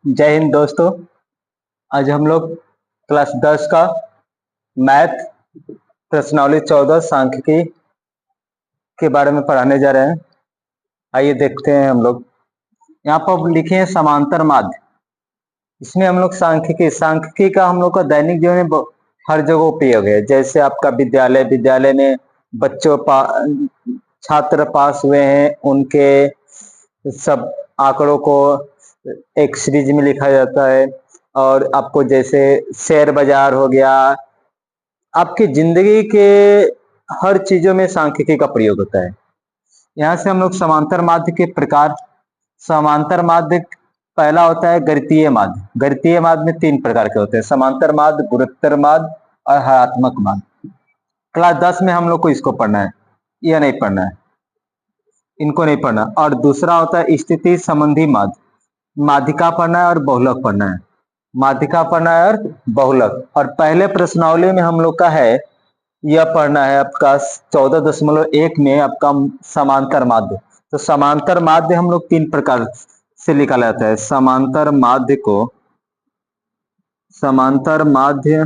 जय हिंद दोस्तों। आज हम लोग क्लास 10 का मैथ प्रश्नावली 14 सांख्यिकी के बारे में पढ़ाने जा रहे हैं। आइए देखते हैं हम लोग। यहाँ पर लिखे हैं समांतर माध्य। इसमें हम लोग सांख्यिकी का हम लोग का दैनिक जीवन में हर जगह उपयोग है। जैसे आपका विद्यालय में बच्चों छात्र पास हुए हैं, उनके सब आंकड़ों को एक सीरीज में लिखा जाता है। और आपको जैसे शेयर बाजार हो गया, आपकी जिंदगी के हर चीजों में सांख्यिकी का प्रयोग होता है। यहाँ से हम लोग समांतर माध्य के प्रकार। समांतर माध्य पहला होता है गणितीय माध्य। गणितीय माध्य में 3 प्रकार के होते हैं: समांतर माध्य, गुरुत्तर माध्य और हरात्मक माध्य। क्लास 10 में हम लोग को इसको पढ़ना है, यह नहीं पढ़ना है, इनको नहीं पढ़ना। और दूसरा होता है स्थिति संबंधी माध्य। माध्यिका पढ़ना है और बहुलक पढ़ना है। माध्यिका पढ़ना है और बहुलक। और पहले प्रश्नावली में हम लोग का है, यह पढ़ना है आपका 14.1 में आपका समांतर माध्य। तो समांतर माध्य हम लोग 3 प्रकार से निकाला जाता है। समांतर माध्य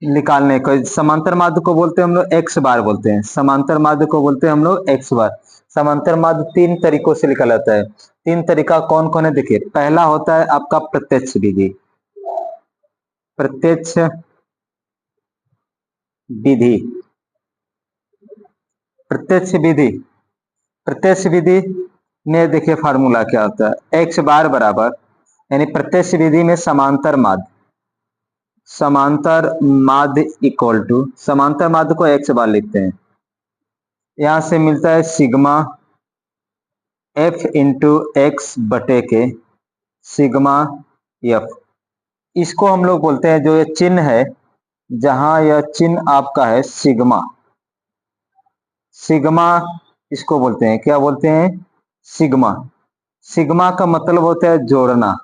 निकालने को, समांतर माध्य को बोलते हैं हम लोग एक्स बार बोलते हैं। समांतर माध्य को बोलते हैं हम लोग एक्स बार। समांतर माध्य 3 तरीकों से निकाला जाता है। 3 तरीका कौन कौन है देखिए। पहला होता है आपका प्रत्यक्ष विधि। प्रत्यक्ष विधि प्रत्यक्ष विधि प्रत्यक्ष विधि में देखिए फार्मूला क्या होता है। एक्स बार बराबर, यानी प्रत्यक्ष विधि में समांतर माध्य इक्वल टू, समांतर माध्य को एक्स बार लिखते हैं। यहां से मिलता है सिग्मा एफ इंटू एक्स बटे के सिग्मा एफ। इसको हम लोग बोलते हैं, जो ये चिन्ह है, जहां यह चिन्ह आपका है सिग्मा, इसको बोलते हैं, क्या बोलते हैं? सिग्मा। सिग्मा का मतलब होता है जोड़ना।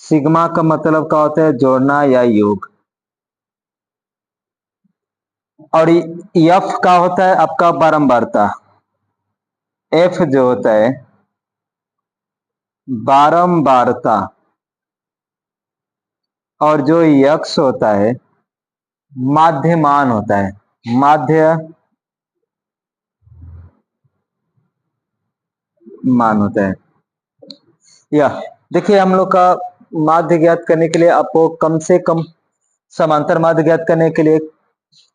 सिग्मा का मतलब क्या होता है? जोड़ना या योग। और एफ का होता है आपका बारंबारता। एफ जो होता है बारंबारता। और जो यक्स होता है माध्यमान होता है। मान होता है। यह देखिए, हम लोग का माध्य ज्ञात करने के लिए आपको कम से कम, समांतर माध्य ज्ञात करने के लिए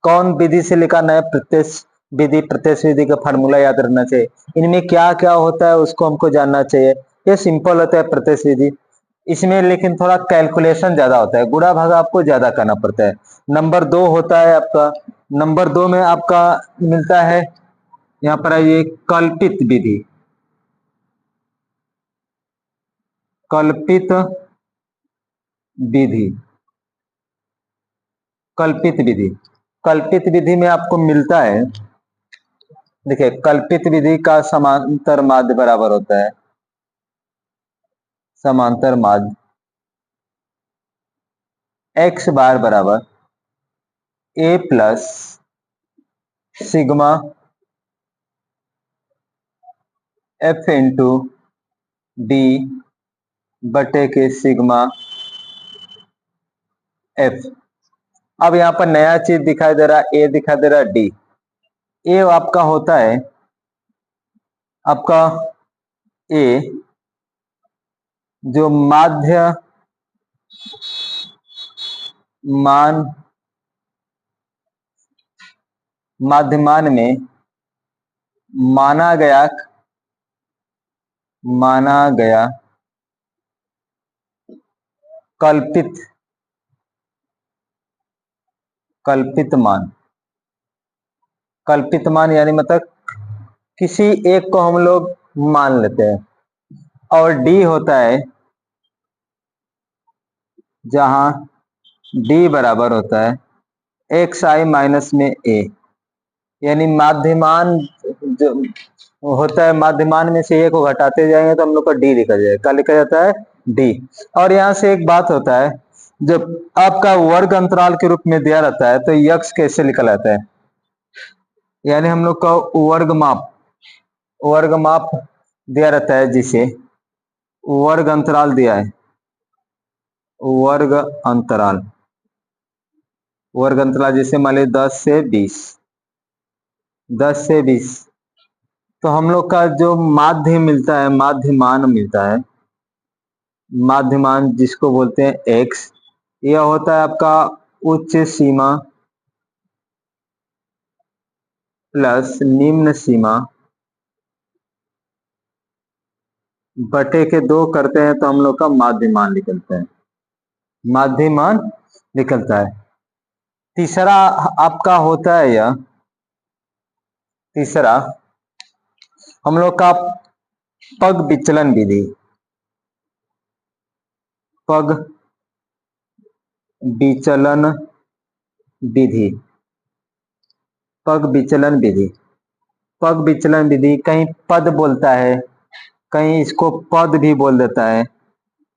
कौन विधि से निकालना है? प्रत्यक्ष विधि का फार्मूला याद रखना चाहिए। इनमें क्या क्या होता है उसको हमको जानना चाहिए। ये सिंपल होता है प्रत्यक्ष विधि। इसमें लेकिन थोड़ा कैलकुलेशन ज्यादा होता है, गुणा भागा आपको ज्यादा करना पड़ता है। नंबर 2 होता है आपका, नंबर 2 में आपका मिलता है, यहाँ पर आइए, कल्पित विधि। कल्पित विधि कल्पित विधि कल्पित विधि में आपको मिलता है, देखिए, कल्पित विधि का समांतर माध्य बराबर होता है, समांतर माध्य एक्स बार बराबर a plus sigma f into d बटे के सिग्मा एफ। अब यहां पर नया चीज दिखाई दे रहा है, ए दिखाई दे रहा है, डी। ए आपका होता है आपका ए, जो माध्यमान में माना गया कल्पित मान, यानी मतलब किसी एक को हम लोग मान लेते हैं। और डी होता है जहां डी बराबर होता है एक्स आई माइनस में ए, यानी माध्यमान जो होता है, माध्यमान में से ए को घटाते जाएंगे तो हम लोग का डी लिखा जाएगा। क्या लिखा जाता है? डी। और यहां से एक बात होता है, जब आपका वर्ग अंतराल के रूप में दिया रहता है तो यक्स कैसे निकल आता है, यानी हम लोग का वर्ग माप वर्ग माप दिया रहता है, जिसे वर्ग अंतराल दिया है, वर्ग अंतराल, वर्ग अंतराल जैसे मान लीजिए 10 से 20, 10 से 20, तो हम लोग का जो माध्य मिलता है, माध्यमान मिलता है, माध्यमान जिसको बोलते हैं एक्स, यह होता है आपका उच्च सीमा प्लस निम्न सीमा बटे के 2 करते हैं तो हम लोग का माध्यमान निकलता है, माध्यमान निकलता है। तीसरा आपका होता है यह, तीसरा हम लोग का पग विचलन विधि, पग विचलन विधि, पग विचलन विधि, पग विचलन विधि, कहीं पद बोलता है, कहीं इसको पद भी बोल देता है,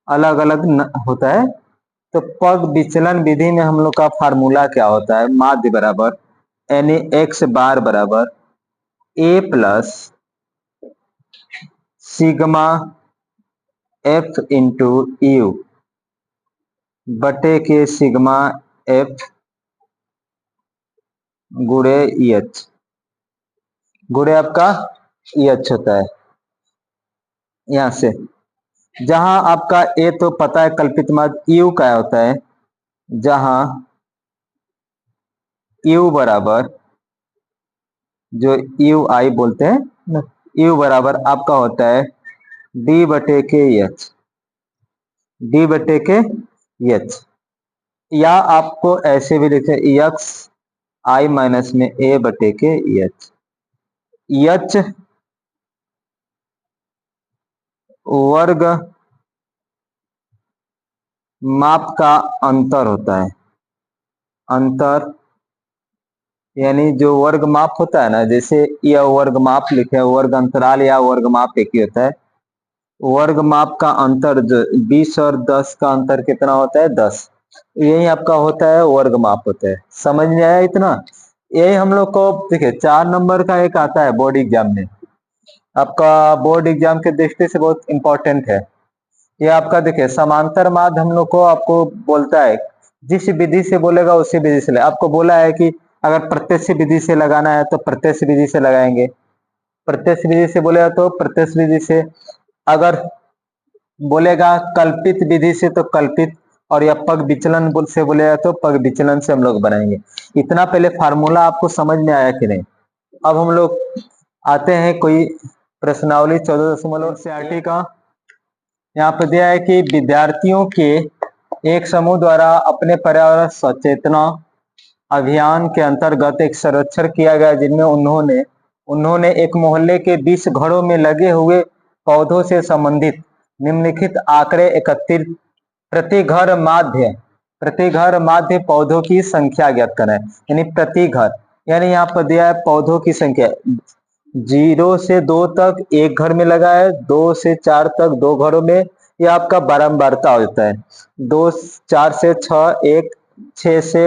अलग अलग होता है। तो पग विचलन विधि में हम लोग का फार्मूला क्या होता है, माध्य बराबर यानी एक्स बार बराबर a plus sigma f into u बटे के सिग्मा एफ गुणे एच, गुणे आपका एच होता है। यहां से जहां आपका ए तो पता है कल्पित माध्य, यू क्या होता है, जहां यू बराबर, जो यू आई बोलते हैं, यू बराबर आपका होता है डी बटे के एच, डी बटे के एच, या आपको ऐसे भी लिखे एक्स आई माइनस में ए बटे के एच, एच वर्ग माप का अंतर होता है, अंतर यानी जो वर्ग माप होता है ना, जैसे यह वर्ग माप लिखे, वर्ग अंतराल या वर्ग माप एक ही होता है। वर्ग माप का अंतर जो 20 और 10 का अंतर कितना होता है, 10, यही आपका होता है वर्ग माप होता है। समझ में आया इतना? यही हम लोग को देखिए 4 नंबर का एक आता है बोर्ड एग्जाम में, आपका बोर्ड एग्जाम के दृष्टि से बहुत इंपॉर्टेंट है। ये आपका देखिए समांतर माध्य हम लोग को आपको बोलता है, जिस विधि से बोलेगा उसी विधि से ले, आपको बोला है कि अगर प्रत्यक्ष विधि से लगाना है तो प्रत्यक्ष विधि से लगाएंगे, प्रत्यक्ष विधि से बोलेगा तो प्रत्यक्ष विधि से, अगर बोलेगा कल्पित विधि से तो कल्पित, और या पग विचलन से बोलेगा तो पग विचलन से हम लोग बनाएंगे। इतना पहले फार्मूला आपको समझ में आया कि नहीं? अब हम लोग आते हैं कोई प्रश्नावली 14 सीआरटी का। यहाँ पे दिया है कि विद्यार्थियों के एक समूह द्वारा अपने पर्यावरण सचेतना अभियान के अंतर्गत एक सर्वेक्षण किया गया, जिनमें उन्होंने उन्होंने एक मोहल्ले के 20 घरों में लगे हुए पौधों से संबंधित निम्नलिखित आंकड़े एकत्रित, प्रति घर माध्य पौधों की संख्या ज्ञात करें, यानी प्रति घर, यानी यहाँ पर दिया है पौधों की संख्या 0 से 2 तक एक घर में लगा है, 2 से 4 तक 2 घरों में, यह आपका बारंबारता होता है, 2 4 से 6 1, 6 से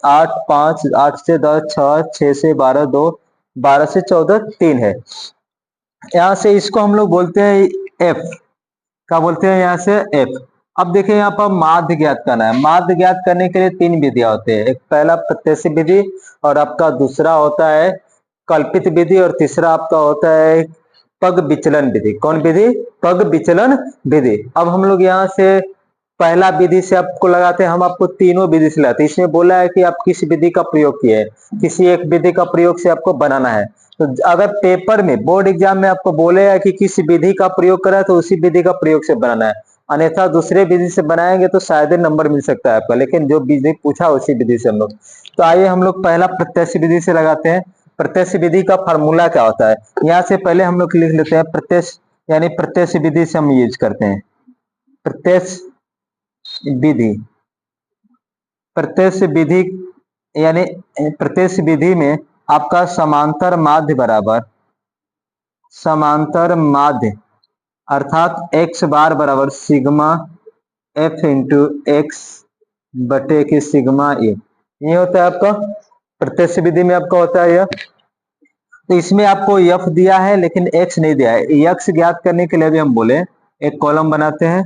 8 5, 8 से 10 6, 6 से 12 2, 12 से 14 3 है। यहाँ से इसको हम लोग बोलते हैं एफ, क्या बोलते हैं यहाँ से एफ। अब देखिए यहाँ पर माध्य ज्ञात करना है, माध्य ज्ञात करने के लिए 3 विधियां होते हैं, एक पहला प्रत्यक्ष विधि, और आपका दूसरा होता है कल्पित विधि, और तीसरा आपका होता है पग विचलन विधि। कौन विधि? पग विचलन विधि। अब हम लोग यहाँ से पहला विधि से आपको लगाते हैं, हम आपको तीनों विधि से लगाते हैं। इसमें बोला है कि आप किस विधि का प्रयोग किए, किसी एक विधि का प्रयोग से आपको बनाना है। तो अगर पेपर में बोर्ड एग्जाम में आपको बोलेगा कि किस विधि का प्रयोग करा, तो उसी विधि का प्रयोग से बनाना है, अन्यथा दूसरे विधि से बनाएंगे तो शायद नंबर मिल सकता है आपका, लेकिन जो विधि पूछा उसी विधि से हम लोग। तो आइए हम लोग पहला प्रत्यक्ष विधि से लगाते हैं। प्रत्यक्ष विधि का फॉर्मूला क्या होता है, यहाँ से पहले हम लोग लिख लेते हैं प्रत्यक्ष, यानी प्रत्यक्ष विधि से हम यूज करते हैं प्रत्यक्ष विधि। प्रत्यक्ष विधि यानी प्रत्यक्ष विधि में आपका समांतर माध्य बराबर, समांतर माध्य अर्थात एक्स बार बराबर सिग्मा एफ इंटू एक्स बटे के सिग्मा ए, ये होता है आपका प्रत्यक्ष विधि में आपका होता है यह। तो इसमें आपको यफ दिया है लेकिन एक्स नहीं दिया है। यक्स ज्ञात करने के लिए भी हम बोले एक कॉलम बनाते हैं,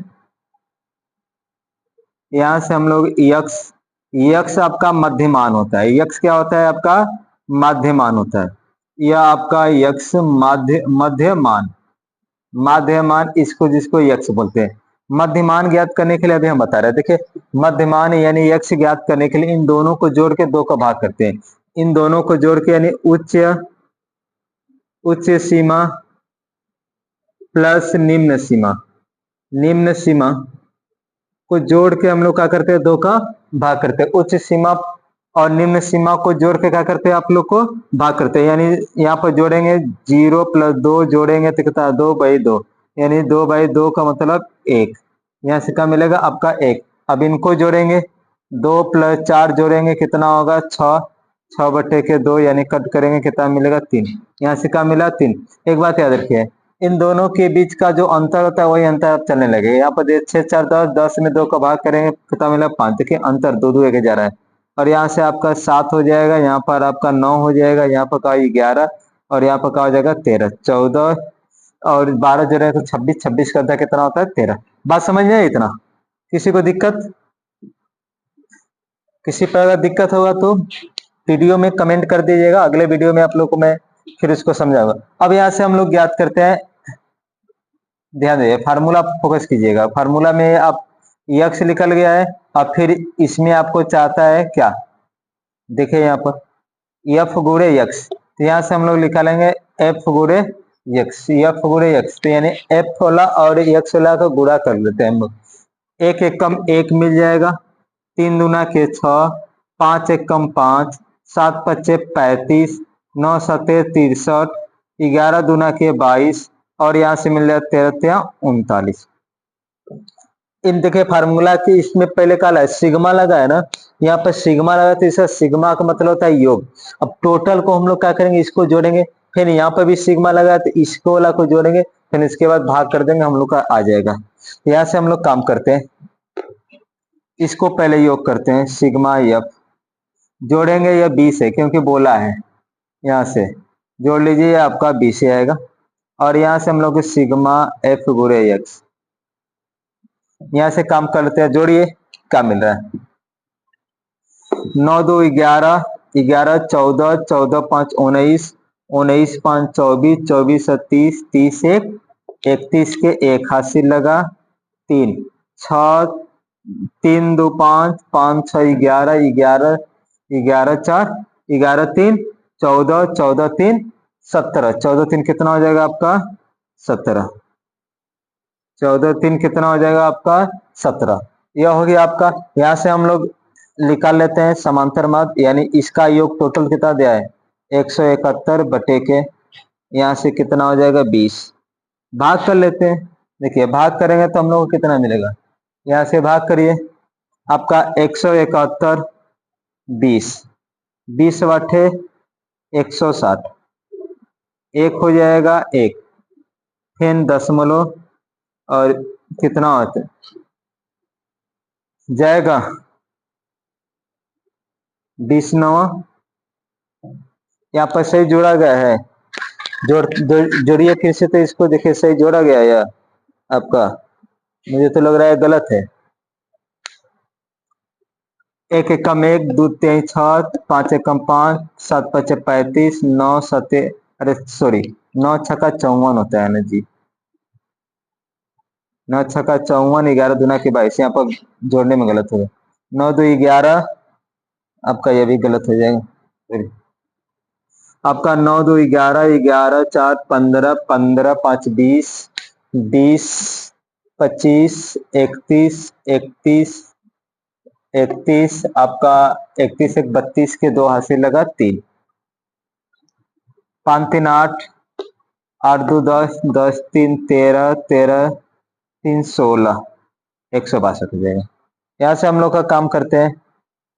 यहां से हम लोग यक्स, यक्स आपका मध्यमान होता है। यक्स क्या होता है? आपका माध्यमान होता है। यह आपका यक्स मध्यमान, माध्यमान इसको जिसको यक्स बोलते हैं। मध्यमान ज्ञात करने के लिए अभी हम बता रहे हैं, देखिए मध्यमान यानी यक्स ज्ञात करने के लिए इन दोनों को जोड़ के दो का भाग करते हैं। इन दोनों को जोड़ के यानी उच्च उच्च सीमा प्लस निम्न सीमा, निम्न सीमा को जोड़ के हम लोग क्या करते हैं? दो का भाग करते हैं। उच्च सीमा और निम्न सीमा को जोड़ के क्या करते हैं? आप लोग को भाग करते हैं। यानी यहाँ पर जोड़ेंगे 0 + 2 जोड़ेंगे तो कितना? 2/2, यानी 2/2 का मतलब 1। यहाँ से क्या मिलेगा? आपका 1। अब इनको जोड़ेंगे, 2 + 4 जोड़ेंगे कितना होगा? 6, 6/2 यानी कट करेंगे कितना मिलेगा? 3। यहाँ से क्या मिला? 3। एक बात याद रखिए, इन दोनों के बीच का जो अंतर होता है वही अंतर अब चलने लगेगा। यहाँ पर 6 4 10, 10 में 2 का भाग करेंगे कितना मिला? 5। देखिए अंतर 2 2 1 जा रहा है। और यहाँ से आपका 7 हो जाएगा, यहाँ पर आपका 9 हो जाएगा, यहाँ पर का 11 और यहाँ पर क्या हो जाएगा? 13, 14 और 12 जो रहेगा तो 26, 26 करता कितना होता है? 13। बात समझ में आई इतना? किसी को दिक्कत? किसी पर अगर दिक्कत होगा तो वीडियो में कमेंट कर दीजिएगा, अगले वीडियो में आप लोग को मैं फिर इसको समझाऊंगा। अब यहाँ से हम लोग ज्ञात करते हैं, ध्यान दीजिए फार्मूला फोकस कीजिएगा। फार्मूला में आप यक्स निकल गया है, और फिर इसमें आपको चाहता है क्या? देखिए यहाँ पर एफ गुणे यक्स, तो यहाँ से हम लोग निकालेंगे एफ गुणे यक्स, एफ गुणे यक्स, तो यानी एफ वाला और यक्स वाला का गुणा कर लेते हैं हम लोग। 1 1 कम 1 मिल जाएगा, 3 दूना के 6, 5 1 कम 5, 7 5 35, 9 7 63, 11 दूना के 22 और यहाँ से मिल जाए 13 39। इन देखिए फार्मूला की इसमें पहले क्या है? सिग्मा लगा है ना, यहाँ पर सिग्मा लगा तो इसका सिग्मा का मतलब होता है योग। अब टोटल को हम लोग क्या करेंगे? इसको जोड़ेंगे, फिर यहाँ पर भी सिग्मा लगा तो इसको वाला को जोड़ेंगे, फिर इसके बाद भाग कर देंगे, हम लोग का आ जाएगा। यहाँ से हम लोग काम करते हैं, इसको पहले योग करते हैं। सिग्मा एफ जोड़ेंगे, यह 20 है क्योंकि बोला है, यहाँ से जोड़ लीजिए आपका 20 आएगा। और यहाँ से हम लोग सिग्मा एफ गुणे एक्स, यहाँ से काम करते हैं, जोड़िए क्या मिल रहा है? 9 2 11, 11 14, 14 5 19, 19 5 24, 24 30, 30 1 31 के 1 हासिल लगा 3, 6 3 2 5, 5 6 11, 11 11 4, 11 3 14, 14 3 17, 14 3 कितना हो जाएगा आपका? 17, 14 3 कितना हो जाएगा आपका? 17। यह हो गया आपका। यहाँ से हम लोग निकाल लेते हैं समांतर माध्य, यानी इसका योग टोटल कितना दिया है? 171 बटे के यहाँ से कितना हो जाएगा? 20। भाग कर लेते हैं, देखिए भाग करेंगे तो हम लोग को कितना मिलेगा? यहाँ से भाग करिए, आपका 171 20, 20 बटे 160, 1 हो जाएगा 1, फिर दशमलव और कितना होता है जाएगा? 20 9, यहाँ पर सही जोड़ा गया है, जोड़िए फिर से, तो इसको देखिए सही जोड़ा गया है आपका, मुझे तो लग रहा है गलत है। 1 1 कम 1, 2 3 6, 5 1 कम 5, 7 5 35, 9 7 अरे सॉरी 9 6 का 54 होता है ना जी, 9 6 का 54, 11 दूना के 22, यहाँ पर जोड़ने में गलत होगा। 9 2 11, आपका ये भी गलत हो जाएगा। आपका 9 2 11, 11 4 15, 15 5 20, 20 25 31, 31 31, आपका 31 1 32 के 2 हासिल लगा 3, 5 3 8, 8 2 10, 10 3 13, 13 3 16, 162 हो जाएगा। यहाँ से हम लोग का काम करते हैं,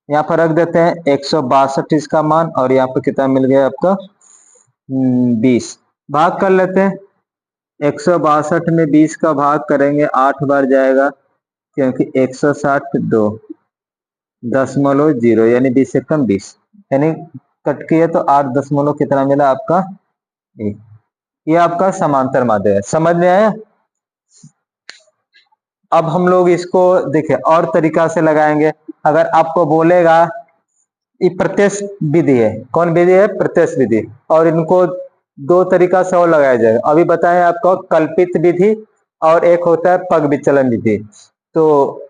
यहाँ पर रख देते हैं 162 इसका मान, और यहाँ पर कितना मिल गया आपका? 20। भाग कर लेते हैं, 162 में 20 का भाग करेंगे 8 बार जाएगा, क्योंकि 160 2 दशमलव 0 यानी 20 से कम 20, यानी कट किए तो 8 दशमलव कितना मिला आपका? ए। ये आपका समांतर माध्य है, समझ में आया। अब हम लोग इसको देखिए और तरीका से लगाएंगे। अगर आपको बोलेगा ये प्रत्यक्ष विधि है, कौन विधि है, प्रत्यक्ष विधि, और इनको दो तरीका से और लगाया जाएगा। अभी बताएं आपको कल्पित विधि और एक होता है पग विचलन विधि। तो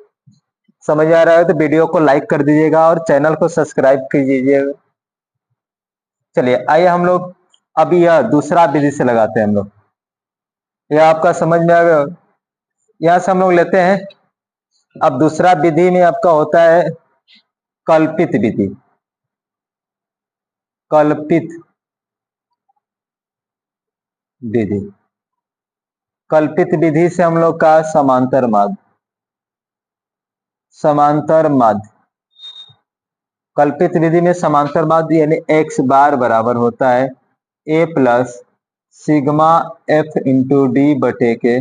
समझ आ रहा है तो वीडियो को लाइक कर दीजिएगा और चैनल को सब्सक्राइब कीजिएगा। चलिए आइए हम लोग अभी यह दूसरा विधि से लगाते हैं हम लोग। यह आपका समझ में आ गया। यहाँ से हम लोग लेते हैं। अब दूसरा विधि में आपका होता है कल्पित विधि। कल्पित विधि, कल्पित विधि से हम लोग का समांतर माध्य, समांतर माध्य, कल्पित विधि में समांतर माध्य यानी एक्स बार बराबर होता है a plus sigma f into d बटे के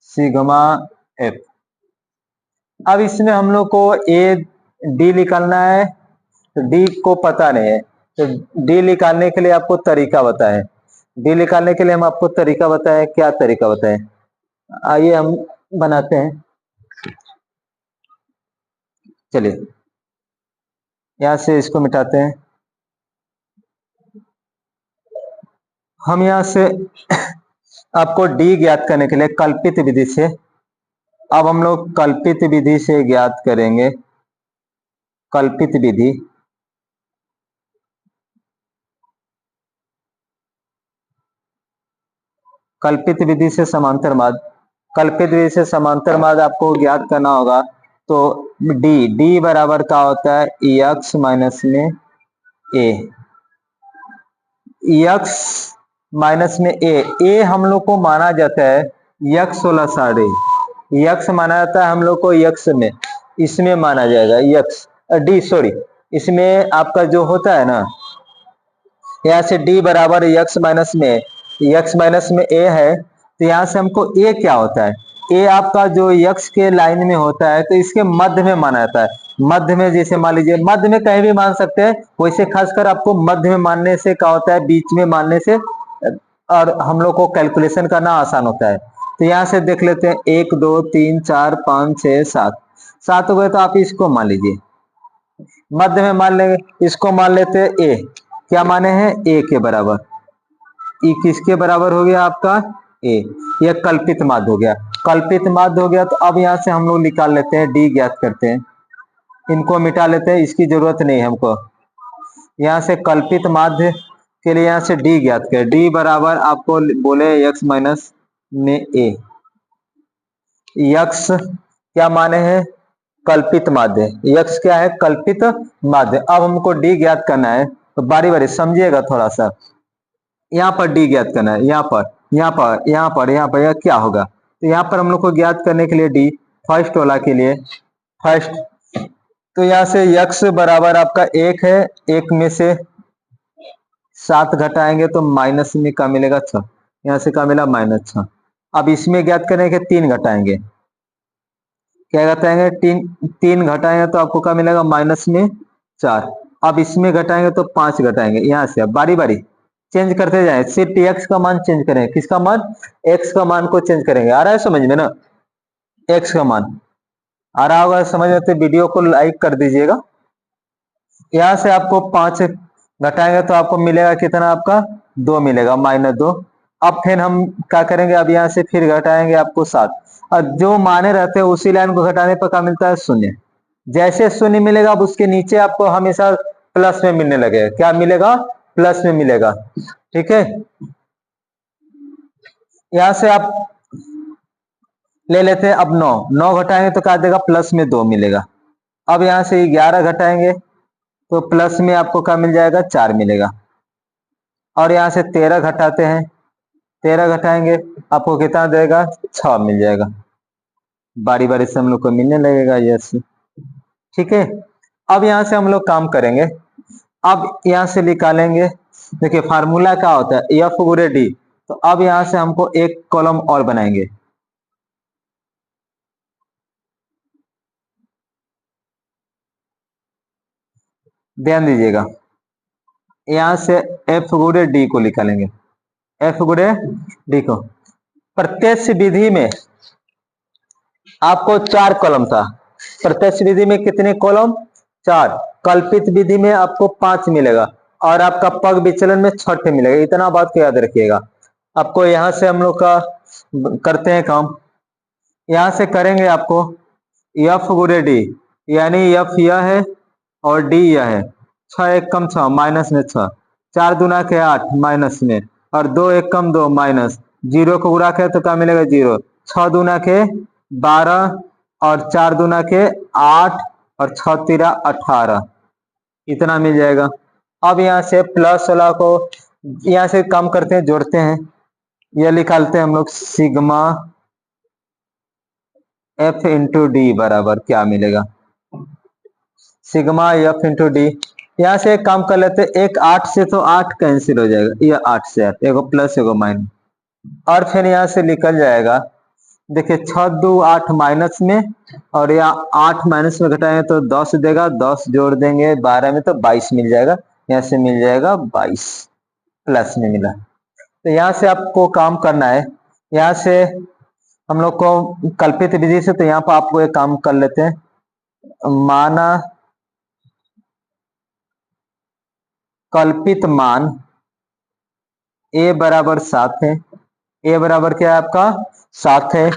सिग्मा एफ। अब इसमें हम लोग को ए डी निकालना है, तो डी को पता नहीं है, तो डी निकालने के लिए आपको तरीका बताएं। डी निकालने के लिए हम आपको तरीका बताएं, क्या तरीका बताएं, आइए हम बनाते हैं। चलिए यहां से इसको मिटाते हैं। हम यहां से आपको डी ज्ञात करने के लिए कल्पित विधि से, अब हम लोग कल्पित विधि से ज्ञात करेंगे। कल्पित विधि, कल्पित विधि से समांतर माध्य, कल्पित विधि से समांतर माध्य आपको ज्ञात करना होगा। तो डी, डी बराबर का होता है एक्स माइनस में ए, एक्स माइनस में ए हम लोग को माना जाता है यक्स 16 यक्स माना जाता है हम लोग को यक्स में, इसमें माना जाएगा यक्स डी सॉरी, इसमें आपका जो होता है ना, यहाँ से डी बराबर यक्स माइनस में ए है, तो यहाँ से हमको ए क्या होता है, ए आपका जो यक्स के लाइन में होता है तो इसके मध्य में माना जाता है। मध्य में जैसे मान लीजिए, मध्य में कहीं भी मान सकते हैं, वैसे खासकर आपको मध्य में मानने से क्या होता है, बीच में मानने से और हम लोग को कैलकुलेशन करना आसान होता है। तो यहाँ से देख लेते हैं 1 2 3 4 5 6 7, 7 हो गए, तो आप इसको मान लीजिए मध्य में मान लेंगे। इसको मान लेते हैं ए, क्या माने हैं, ए के बराबर। ई किसके बराबर हो गया आपका, ए। यह कल्पित माध्य हो गया, कल्पित माध्य हो गया। तो अब यहाँ से हम लोग निकाल लेते हैं, डी ज्ञात करते हैं, इनको मिटा लेते हैं, इसकी जरूरत नहीं है हमको। यहाँ से कल्पित माध्य के लिए यहाँ से डी ज्ञात करें, डी बराबर आपको बोले एक्स माइनस में ए, यक्स क्या माने हैं, कल्पित माध्य, यक्स क्या है, कल्पित माध्य। अब हमको डी ज्ञात करना है, तो बारी बारी समझिएगा थोड़ा सा। यहाँ पर डी ज्ञात करना है, यहाँ पर यहाँ पर यहाँ पर यहाँ पर, यह क्या होगा, तो यहाँ पर हम लोग को ज्ञात करने के लिए डी फर्स्ट वाला के लिए फर्स्ट, तो यहाँ से यक्स बराबर आपका 1 है, 1 में से 7 घटाएंगे तो माइनस में क्या मिलेगा, 6, यहाँ से क्या मिला, -6। अब इसमें ज्ञात करेंगे 3 घटाएंगे, क्या घटाएंगे, 3 घटाएंगे तो आपको क्या मिलेगा, -4। अब इसमें घटाएंगे तो 5 घटाएंगे, यहाँ से अब बारी बारी चेंज करते जाए, सिर्फ एक्स का मान चेंज करेंगे, किसका मान, एक्स का मान को चेंज करेंगे। आ रहा है समझ में ना, एक्स का मान आ रहा होगा समझ में, तो वीडियो को लाइक कर दीजिएगा। यहाँ से आपको 5 घटाएंगे तो आपको मिलेगा कितना, आपका 2 मिलेगा, -2। अब फिर हम क्या करेंगे, अब यहाँ से फिर घटाएंगे आपको 7, और जो माने रहते हैं उसी लाइन को घटाने पर क्या मिलता है, शून्य। जैसे शून्य मिलेगा अब उसके नीचे आपको हमेशा प्लस में मिलने लगेगा, क्या मिलेगा, प्लस में मिलेगा, ठीक है। यहां से आप ले लेते हैं, अब 9 घटाएंगे तो क्या देगा, प्लस में 2 मिलेगा। अब यहां से 11 घटाएंगे तो प्लस में आपको क्या मिल जाएगा, 4 मिलेगा। और यहां से 13 घटाते हैं, 13 घटाएंगे आपको कितना देगा, 6 मिल जाएगा। बारी बारी से हम लोग को मिलने लगेगा, यस, ठीक है। अब यहां से हम लोग काम करेंगे, अब यहां से निकालेंगे। देखिए फार्मूला क्या होता है, एफ गुणे डी, तो अब यहां से हमको एक कॉलम और बनाएंगे। ध्यान दीजिएगा, यहां से एफ गुणे डी को निकालेंगे। एफ गुणे डी को। प्रत्यक्ष विधि में आपको 4 कॉलम था। प्रत्यक्ष विधि में कितने कॉलम? 4। कल्पित विधि में आपको 5 मिलेगा और आपका पग विचलन में 6 मिलेगा। इतना बात को याद रखिएगा। आपको यहां से हम लोग का करते हैं काम। यहां से करेंगे आपको एफ गुणे डी, यानी एफ यह है और डी यह है। 6 एक कम 6 माइनस में 6, 4 दूना के 8 माइनस में, और 2 एक कम 2 माइनस, 0 को गुणा के तो क्या मिलेगा 0। 6 दूना के 12 और 4 दूना के 8 और 6 तिरा 18, इतना मिल जाएगा। अब यहाँ से प्लस वाला को यहाँ से कम करते हैं, जोड़ते हैं। यह निकालते हैं हम लोग सिग्मा एफ इंटू डी बराबर क्या मिलेगा? Sigma f into D. यहाँ से एक काम कर लेते हैं, एक 8 से तो 8 कैंसिल हो जाएगा, यह 8 से 8, एगो प्लस एगो माइनस, और फिर यहाँ से निकल जाएगा। देखिए 6 2 8 माइनस में, और यहाँ 8 माइनस में घटाएं तो 10 देगा, 10 जोड़ देंगे 12 में तो 22 मिल जाएगा। यहाँ से मिल जाएगा 22, प्लस में मिला। तो यहाँ से आपको काम करना है। यहाँ से हम लोग को कल्पित विधि से, तो यहाँ पर आपको एक काम कर लेते हैं। माना कल्पित मान a बराबर 7 है। a बराबर क्या है आपका? 7 है।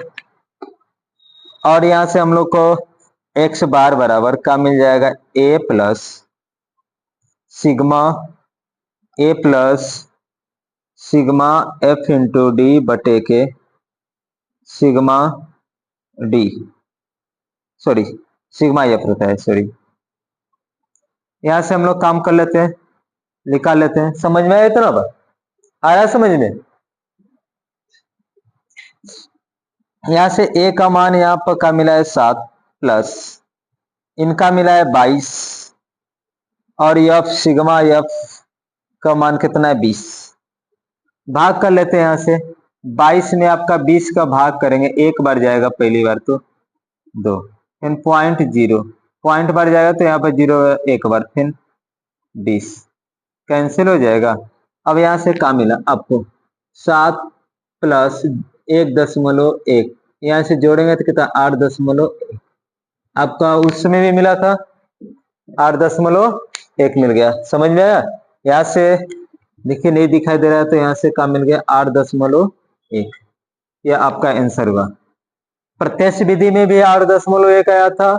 और यहां से हम लोग को x बार बराबर का मिल जाएगा a plus sigma a plus sigma f into d बटे के sigma D, sorry sigma f होता है, सॉरी। यहां से हम लोग काम कर लेते हैं, निकाल लेते हैं। समझ में आया? इतना बात आ रहा है समझ में? यहां से a का मान यहाँ पर का मिला है 7 प्लस इनका मिला है 22, और एफ सिग्मा एफ का मान कितना है 20। भाग कर लेते हैं यहाँ से। 22 में आपका 20 का भाग करेंगे, एक बार जाएगा पहली बार तो 2, फिर पॉइंट 0, पॉइंट बार जाएगा तो यहाँ पर 0 एक बार, फिर 20 कैंसिल हो जाएगा। अब यहाँ से क्या मिला आपको? 7 प्लस 1.1, यहाँ से जोड़ेंगे तो कितना 8.1 आपका उस समय भी मिला था, 8.1 मिल गया। समझ में आया? यहाँ से देखिए नहीं दिखाई दे रहा है, तो यहाँ से क्या मिल गया 8.1, यह आपका आंसर हुआ। प्रत्यक्ष विधि में भी 8.1 आया था,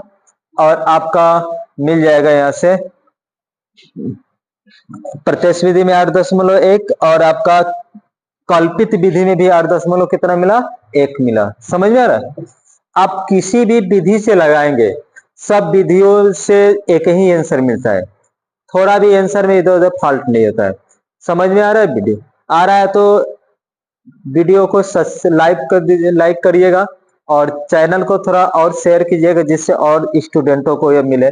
और आपका मिल जाएगा यहाँ से प्रत्यक्ष विधि में 8.1, और आपका कल्पित विधि में भी 8 कितना मिला? 1 मिला। समझ में आ रहा है? आप किसी भी विधि से लगाएंगे, सब विधियों से एक ही आंसर मिलता है, थोड़ा भी आंसर में इधर उधर फॉल्ट नहीं होता है। समझ में आ रहा है? वीडियो आ रहा है तो वीडियो को लाइक कर दीजिए, लाइक करिएगा, और चैनल को थोड़ा और शेयर कीजिएगा, जिससे और स्टूडेंटों को यह मिले।